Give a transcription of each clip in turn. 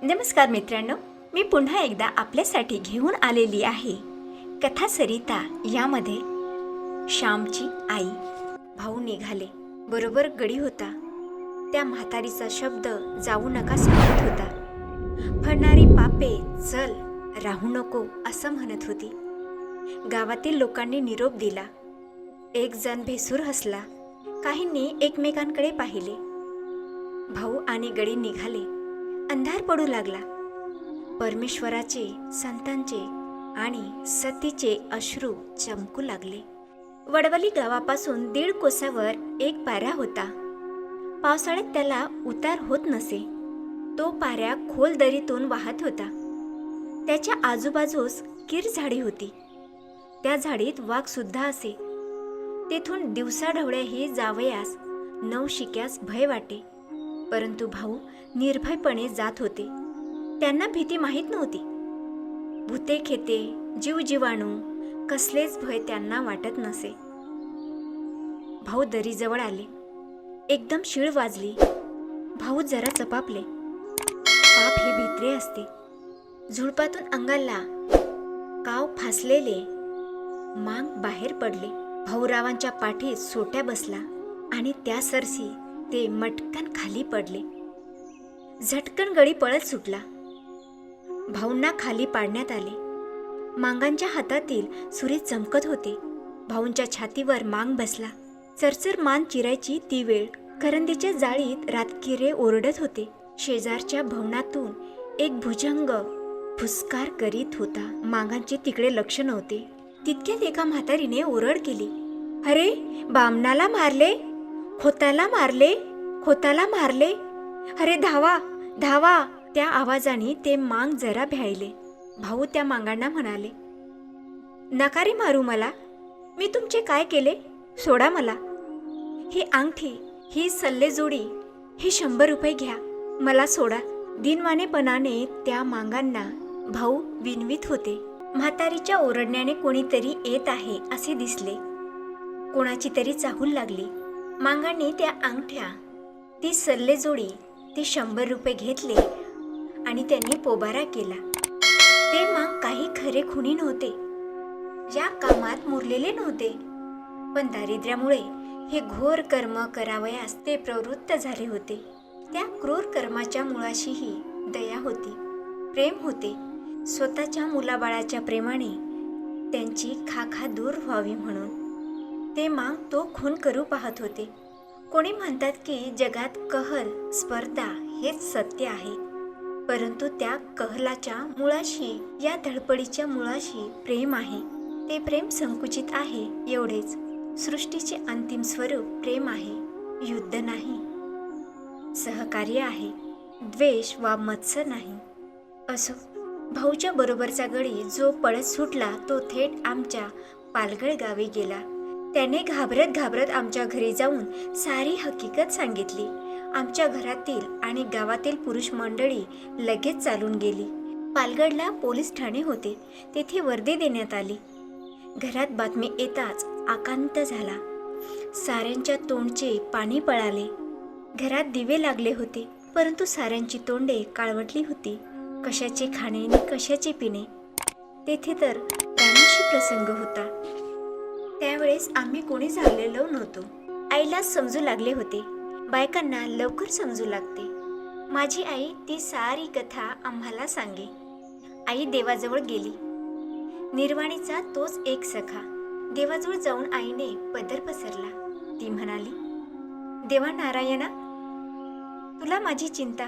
नमस्कार मित्रांनो, मी पुन्हा एकदा आपल्यासाठी घेऊन आलेली आहे कथा सरिता. यामध्ये श्यामची आई. भाऊ निघाले. बरोबर गडी होता. त्या म्हातारीचा शब्द जाऊ नका सांगत होता. फडणारी पापे चल राहू नको असं म्हणत होती. गावातील लोकांनी निरोप दिला. एक जण भेसूर हसला. काहींनी एकमेकांकडे पाहिले. भाऊ आणि गडी निघाले. अंधार पडू लागला. परमेश्वराचे, संतांचे आणि सतीचे अश्रू चमकू लागले. वडवली गावापासून 1.5 कोसावर एक पाऱ्या होता. पावसाळ्यात त्याला उतार होत नसे. तो पाऱ्या खोल दरीतून वाहत होता. त्याच्या आजूबाजूस कीर झाडी होती. त्या झाडीत वाघ सुद्धा असे. तेथून दिवसाढवळ्याही जावयास नवशिक्यास भय वाटे. परंतु भाऊ निर्भयपणे जात होते. त्यांना भीती माहीत नव्हती. भूते खेते जीवजीवाणू कसलेच भय त्यांना वाटत नसे. भाऊ दरीजवळ आले. एकदम शीळ वाजली. भाऊ जरा चपापले. पाप हे भित्रे असते. झुडपातून अंगाला काव फासलेले मांग बाहेर पडले. भाऊरावांच्या पाठीत सोट्या बसला आणि त्या सरशी ते मटकन खाली पडले. झटकन गडी पळत सुटला. भाऊंना खाली पाडण्यात आले. मांगांच्या हातातील सुरे चमकत होते. भाऊंच्या छातीवर मांग बसला. चरचर मान चिरायची ती वेळ. करंदीच्या जाळीत रातकिरे ओरडत होते. शेजारच्या भवनातून एक भुजंग फुसकार करीत होता. मांगांचे तिकडे लक्ष नव्हते. तितक्यात एका म्हातारीने ओरड केली. अरे, बामणाला मारले, खोताला मारले, खोताला मारले. अरे धावा धावा. त्या आवाजाने ते मांग जरा भ्यायले. भाऊ त्या मांगांना म्हणाले, नका रे मारू मला. मी तुमचे काय केले? सोडा मला. ही अंगठी, ही सल्लेजोडी, हे 100 रुपये घ्या. मला सोडा. दिनवानेपणाने त्या मांगांना भाऊ विनवीत होते. म्हातारीच्या ओरडण्याने कोणीतरी येत आहे असे दिसले. कोणाची तरी चाहूल लागली. मांगांनी त्या अंगठ्या, ती सल्लेजोडी, ते 100 रुपये घेतले आणि त्यांनी पोबारा केला. ते मांग काही खरे खुणी नव्हते. या कामात मुरलेले नव्हते. पण दारिद्र्यामुळे हे घोर कर्म करावयास ते प्रवृत्त झाले होते. त्या क्रूर कर्माच्या मुळाशीही दया होती, प्रेम होते. स्वतःच्या मुलाबाळाच्या प्रेमाने त्यांची खाखा दूर व्हावी म्हणून ते मांग तो खून करू पाहत होते. कोणी म्हणतात की जगात कहल, स्पर्धा हेच सत्य आहे. परंतु त्या कहलाच्या मुळाशी, या धडपडीच्या मुळाशी प्रेम आहे. ते प्रेम संकुचित आहे एवढेच. सृष्टीचे अंतिम स्वरूप प्रेम आहे, युद्ध नाही. सहकार्य आहे, द्वेष वा मत्सर नाही. असो, भाऊच्या बरोबरचा गडी जो पळत सुटला तो थेट आमच्या पालगड गावी गेला. त्याने घाबरत घाबरत आमच्या घरी जाऊन सारी हकीकत सांगितली. आमच्या घरातील आणि गावातील पुरुष मंडळी लगेच चालून गेली. पालगडला पोलीस ठाणे होते. तेथे वर्दी देण्यात आली. घरात बातमी येताच आकांत झाला. साऱ्यांच्या तोंडचे पाणी पळाले. घरात दिवे लागले होते, परंतु साऱ्यांची तोंडे काळवटली होती. कशाचे खाणे आणि कशाचे पिणे. तेथे तर प्राणाशी प्रसंग होता. त्यावेळेस आम्ही कोणी झालेलो नव्हतो. आईला समजू लागले होते. बायकांना लवकर समजू लागते. माझी आई ती सारी कथा आम्हाला सांगे. आई देवाजवळ गेली. निर्वाणीचा तोच एक सखा. देवाजवळ जाऊन आईने पदर पसरला. ती म्हणाली, देवा नारायणा, तुला माझी चिंता,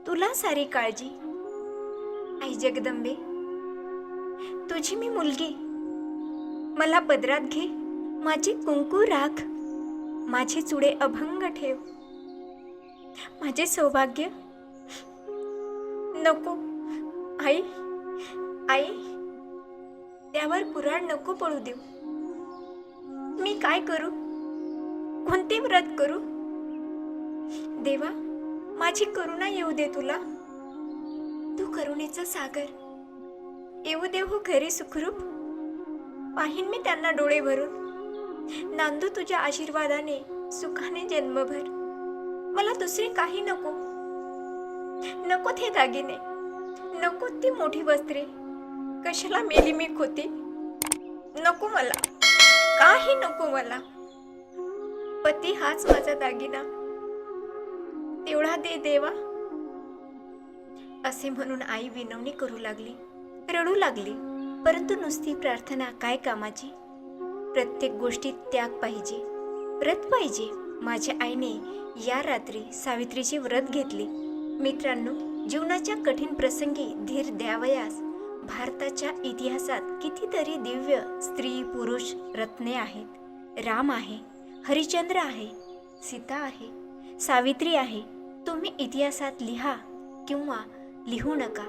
तुला सारी काळजी. आई जगदंबे, तुझी मी मुलगी. मला पदरात घे. माझे कुंकू राख. माझे चुडे अभंग ठेव. माझे सौभाग्य नको. आई, आई, त्यावर कुऱ्हाड नको पडू देऊ. मी काय करू? कोणते व्रत करू? देवा, माझी करुणा येऊ दे तुला. तू करुणेचा सागर. येऊ दे हो घरी सुखरूप. पाहीन मी त्यांना डोळे भरून. नांदू तुझ्या आशीर्वादाने सुखाने जन्मभर. मला दुसरे काही नको. नको ते दागिने, नको ती मोठी वस्त्रे. कशाला मेली मी खोती. नको मला, काही नको मला. पती हाच माझा दागिना, तेवढा दे देवा. असे म्हणून आई विनवणी करू लागली, रडू लागली. परंतु नुसती प्रार्थना काय कामाची. प्रत्येक गोष्टीत त्याग पाहिजे, व्रत पाहिजे. माझ्या आईने या रात्री सावित्रीचे व्रत घेतले. मित्रांनो, जीवनाच्या कठीण प्रसंगी धीर द्यावयास भारताच्या इतिहासात कितीतरी दिव्य स्त्री पुरुष रत्ने आहेत. राम आहे, हरिश्चंद्र आहे, सीता आहे, सावित्री आहे. तुम्ही इतिहासात लिहा किंवा लिहू नका,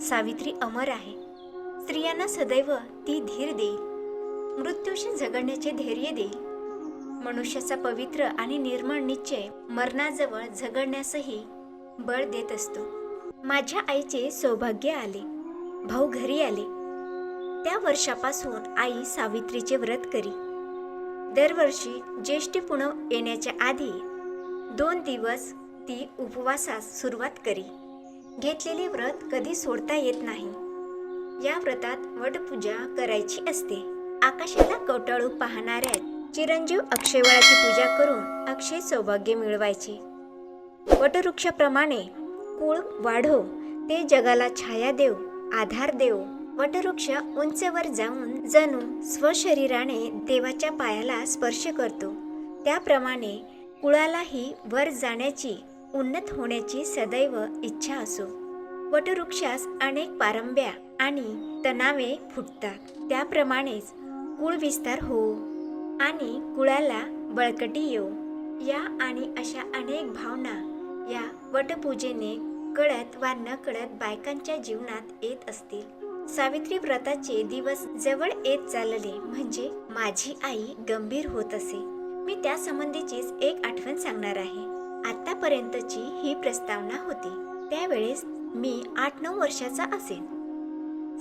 सावित्री अमर आहे. स्त्रियांना सदैव ती धीर देईल, मृत्यूशी झगडण्याचे धैर्य देईल. मनुष्याचा पवित्र आणि निर्मळ निश्चय मरणाजवळ झगडण्यासही बळ देत असतो. माझ्या आईचे सौभाग्य आले. भाऊ घरी आले. त्या वर्षापासून आई सावित्रीचे व्रत करी. दरवर्षी ज्येष्ठी पुनव येण्याच्या आधी 2 दिवस ती उपवासास सुरुवात करी. घेतलेले व्रत कधी सोडता येत नाही. या व्रतात वटपूजा करायची असते. आकाशाला कवटाळू पाहणाऱ्या चिरंजीव अक्षयवळाची पूजा करून अक्षय सौभाग्य मिळवायचे. वटवृक्षाप्रमाणे कुळ वाढव, ते जगाला छाया देव, आधार देव. वटवृक्ष उंचवर जाऊन जणू स्वशरीराने देवाच्या पायाला स्पर्श करतो. त्याप्रमाणे कुळालाही वर जाण्याची, उन्नत होण्याची सदैव इच्छा असो. वटवृक्षास अनेक पारंब्या आणि तणावे फुटतात. त्याप्रमाणेच कुळ विस्तार हो आणि कुळाला बळकटी येऊ, या आणि अशा अनेक भावना या वटपूजेने कळत वा न कळत बायकांच्या जीवनात येत असतील. सावित्री व्रताचे दिवस जवळ येत चालले म्हणजे माझी आई गंभीर होत असे. मी त्या संबंधीचीच एक आठवण सांगणार आहे. आतापर्यंतची ही प्रस्तावना होती. त्यावेळेस मी 8-9 वर्षाचा असेन.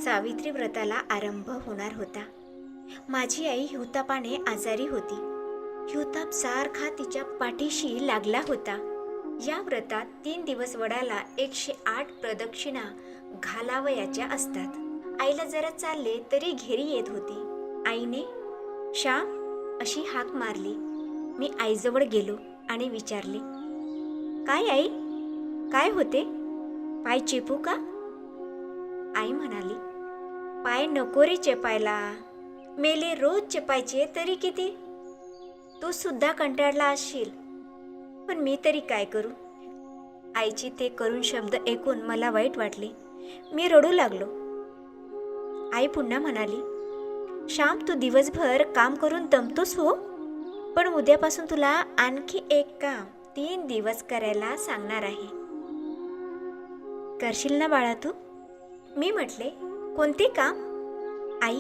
सावित्री व्रताला आरंभ होणार होता. माझी आई हिवतापाने आजारी होती. हिवताप सारखा तिच्या पाठीशी लागला होता. या व्रतात 3 दिवस वडाला 108 प्रदक्षिणा घालावयाच्या असतात. आईला जरा चालले तरी घेरी येत होती. आईने श्याम अशी हाक मारली. मी आईजवळ गेलो आणि विचारले, काय आई, काय होते? पाय चेपू का? आई म्हणाली, पाय नको रे चेपायला. मेले रोज चेपायचे तरी किती? तू सुद्धा कंटाळला असशील, पण मी तरी काय करू? आईची ते करुण शब्द ऐकून मला वाईट वाटले. मी रडू लागलो. आई पुन्हा म्हणाली, श्याम तू दिवसभर काम करून दमतोस हो, पण उद्यापासून तुला आणखी एक काम 3 दिवस करायला सांगणार आहे. करशील ना बाळा तू? मी म्हटले, कोणते काम? आई,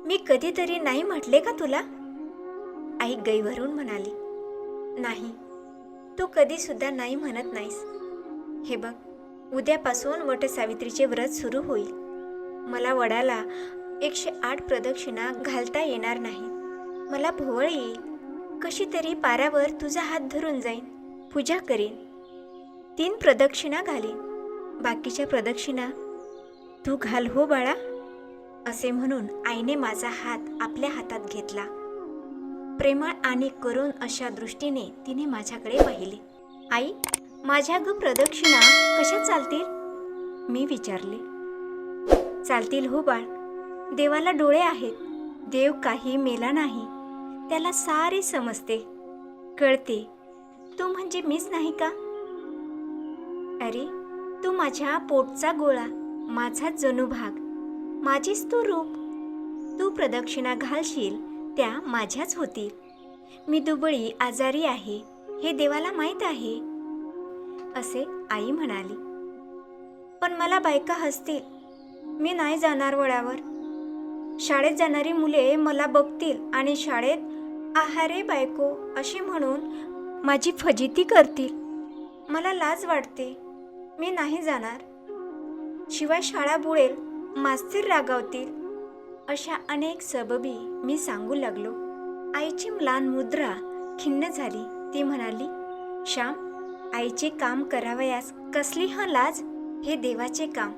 मी कधीतरी नाही म्हटले का तुला? आई गैरवरून म्हणाली, नाही, तू कधी सुद्धा नाही म्हणत नाहीस. हे बघ, उद्यापासून वटसावित्रीचे व्रत सुरू होईल. मला वडाला 108 प्रदक्षिणा घालता येणार नाही. मला भोवळ येईल. कशी तरी पारावर तुझा हात धरून जाईन, पूजा करीन, 3 प्रदक्षिणा घालीन. बाकीच्या प्रदक्षिणा तू घाल हो बाळा. असे म्हणून आईने माझा हात आपल्या हातात घेतला. प्रेमळ आणि करुण अशा दृष्टीने तिने माझ्याकडे पाहिले. आई, माझ्या प्रदक्षिणा कशा चालतील? मी विचारले. चालतील हो बाळ. देवाला डोळे आहेत. देव काही मेला नाही. त्याला सारे समजते, कळते. तू म्हणजे मीच नाही का? अरे, तू माझ्या पोटचा गोळा, माझा जणू भाग, माझीच तू रूप. तू प्रदक्षिणा घालशील त्या माझ्याच होतील. मी दुबळी आजारी आहे हे देवाला माहीत आहे, असे आई म्हणाली. पण मला बायका हसतील. मी नाही जाणार वडावर. शाळेत जाणारी मुले मला बघतील आणि शाळेत आहारे बायको अशी म्हणून माझी फजिती करतील. मला लाज वाटते. मी नाही जाणार. शिवाय शाळा बुडेल, मास्तर रागावतील. अशा अनेक सबबी मी सांगू लागलो. आईची म्लान मुद्रा खिन्न झाली. ती म्हणाली, श्याम, आईचे काम करावयास कसली ह लाज, हे देवाचे काम.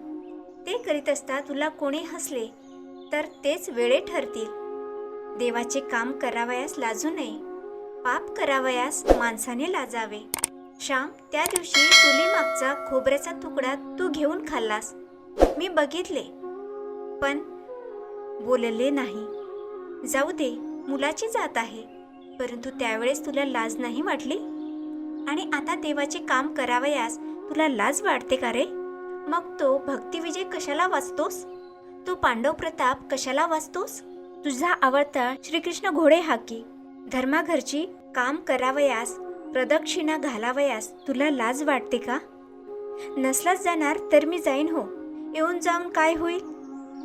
ते करीत असता तुला कोणी हसले तर तेच वेळे ठरतील. देवाचे काम करावयास लाजू नये, पाप करावयास माणसाने लाजावे. श्याम, त्या दिवशी चुलीमागचा खोबऱ्याचा तुकडा तू घेऊन खाल्लास. मी बघितले पण बोलले नाही. जाऊ दे, मुलाची जात आहे. परंतु त्यावेळेस तुला लाज नाही वाटली? आणि आता देवाचे काम करावयास तुला लाज वाटते का रे? मग तो भक्तिविजय कशाला वाचतोस? तो पांडव प्रताप कशाला वाचतोस? तुझा आवडता श्रीकृष्ण घोडे हाकी धर्माघरची काम करावयास, प्रदक्षिणा घालावयास तुला लाज वाटते का? नसलाच जाणार तर मी जाईन हो. येऊन जाऊन काय होईल?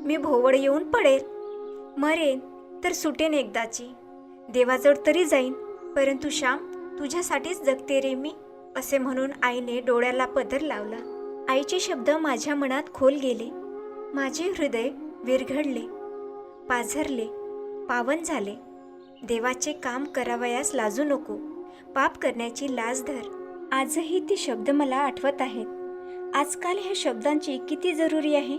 मी भोवळ येऊन पडेल. मरेन तर सुटेन एकदाची. देवाजवळ तरी जाईन. परंतु श्याम, तुझ्यासाठीच जगते रे मी, असे म्हणून आईने डोळ्याला पदर लावला. आईचे शब्द माझ्या मनात खोल गेले. माझे हृदय विरघळले, पाझरले, पावन झाले. देवाचे काम करावयास लाजू नको, पाप करण्याची लाज धर. आजही ते शब्द मला आठवत आहेत. आजकाल ह्या शब्दांची किती जरुरी आहे.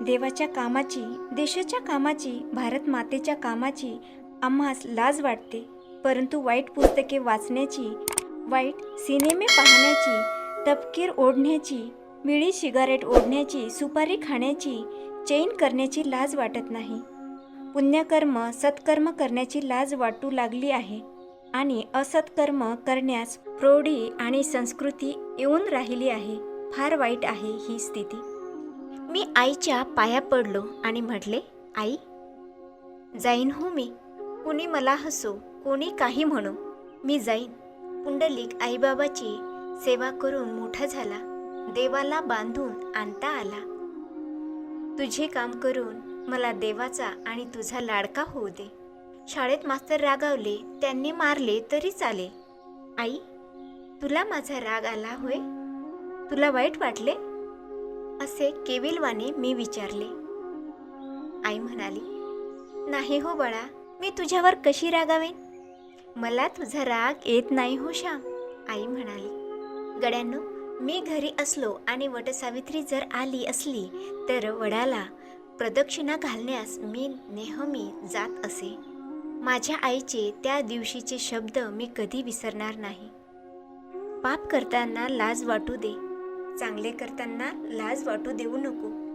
देवाच्या कामाची, देशाच्या कामाची, भारत मातेच्या कामाची आम्हास लाज वाटते. परंतु वाईट पुस्तके वाचण्याची, वाईट सिनेमे पाहण्याची, तपकीर ओढण्याची, मिळी सिगारेट ओढण्याची, सुपारी खाण्याची, चैन करण्याची लाज वाटत नाही. पुण्यकर्म, सत्कर्म करण्याची लाज वाटू लागली आहे. आणि असत्कर्म करण्यास प्रौढी आणि संस्कृती येऊन राहिली आहे. फार वाईट आहे ही स्थिती. मी आईच्या पाया पडलो आणि म्हटले, आई, जाईन हो मी. कोणी मला हसो, कोणी काही म्हणो, मी जाईन. पुंडलिक आईबाबाची सेवा करून मोठा झाला. देवाला बांधून आणता आला. तुझे काम करून मला देवाचा आणि तुझा लाडका होऊ दे. शाळेत मास्तर रागावले, त्यांनी मारले तरी चालेल. आई, तुला माझा राग आला होय? तुला वाईट वाटले? असे केविलवाने मी विचारले. आई म्हणाली, नाही हो बाळा, मी तुझ्यावर कशी रागावेन? मला तुझा राग येत नाही हो श्याम. आई म्हणाली, गड्यांनो, मी घरी असलो आणि वटसावित्री जर आली असली तर वडाला प्रदक्षिणा घालण्यास मी नेहमी जात असे. माझ्या आईचे त्या दिवशीचे शब्द मी कधी विसरणार नाही. पाप करताना लाज वाटू दे, चांगले करताना लाज वाटू देऊ नको.